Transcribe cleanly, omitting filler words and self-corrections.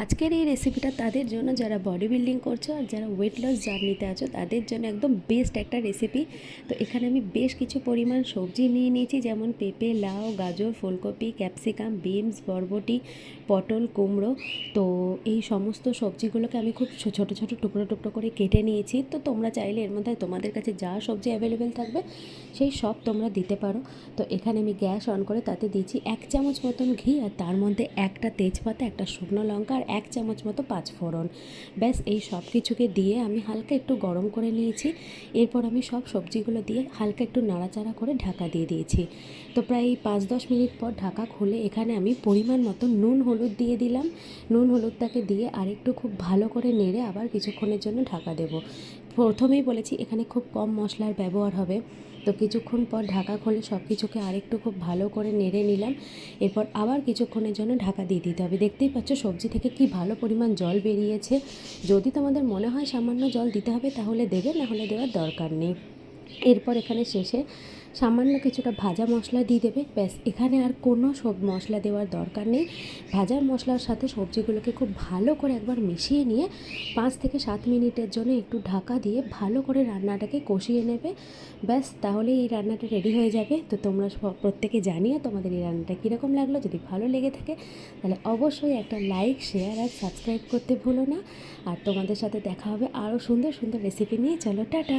আজকের এই রেসিপিটা তাদের জন্য যারা বডি বিল্ডিং করছো আর যারা ওয়েট লস জার্নিতে আছো তাদের জন্য একদম বেস্ট একটা রেসিপি। তো এখানে আমি বেশ কিছু পরিমাণ সবজি নিয়ে নিয়েছি, যেমন পেঁপে, লাউ, গাজর, ফুলকপি, ক্যাপসিকাম, বিনস, বরবটি, পটল, কুমড়ো। তো এই সমস্ত সবজিগুলোকে আমি খুব ছোটো ছোটো টুকরো টুকরো করে কেটে নিয়েছি। তো তোমরা চাইলে এর মধ্যে তোমাদের কাছে যা সবজি অ্যাভেলেবেল থাকবে সেই সব তোমরা দিতে পারো। তো এখানে আমি গ্যাস অন করে তাতে দিয়েছি 1 চামচ মতন ঘি, আর তার মধ্যে একটা তেজপাতা, একটা শুকনো লঙ্কা আর 1 চামচ মতো পাঁচফোড়ন। ব্যাস এই সব কিছুকে দিয়ে আমি হালকা একটু গরম করে নিয়েছি। এরপর আমি সব সবজিগুলো দিয়ে হালকা একটু নাড়াচাড়া করে ঢাকা দিয়ে দিয়েছি। তো প্রায় 5-10 মিনিট পর ঢাকা খুলে এখানে আমি পরিমাণ মতো নুন হলুদ দিয়ে দিলাম। নুন হলুদটাকে দিয়ে আরেকটু খুব ভালো করে নেড়ে আবার কিছুক্ষণের জন্য ঢাকা দেবো। প্রথমেই বলেছি এখানে খুব কম মশলার ব্যবহার হবে। তো কিছুক্ষণ পর ঢাকা খুলে সব কিছুকে আরেকটু খুব ভালো করে নেড়ে নিলাম। এরপর আবার কিছুক্ষণের জন্য ঢাকা দিয়ে দিতে হবে। দেখতেই পাচ্ছ সবজি থেকে কি ভালো পরিমাণ জল বেরিয়েছে। যদি তোমাদের মনে হয় সামান্য জল দিতে হবে তাহলে দেবে, না হলে দেওয়ার দরকার নেই। এরপর এখানে শেষে সামান্য কিছুটা ভাজা মশলা দিয়ে দেবে। ব্যাস, এখানে আর কোনো সব মশলা দেওয়ার দরকার নেই। ভাজা মশলার সাথে সবজিগুলোকে খুব ভালো করে একবার মিশিয়ে নিয়ে 5 থেকে 7 মিনিটের জন্য একটু ঢাকা দিয়ে ভালো করে রান্নাটাকে কষিয়ে নেবে। ব্যাস, তাহলেই এই রান্নাটা রেডি হয়ে যাবে। তো তোমরা প্রত্যেকে জানিও তোমাদের এই রান্নাটা কীরকম লাগলো। যদি ভালো লেগে থাকে তাহলে অবশ্যই একটা লাইক, শেয়ার আর সাবস্ক্রাইব করতে ভুলো না। আর তোমাদের সাথে দেখা হবে আরও সুন্দর সুন্দর রেসিপি নিয়ে। চলো, টাটা।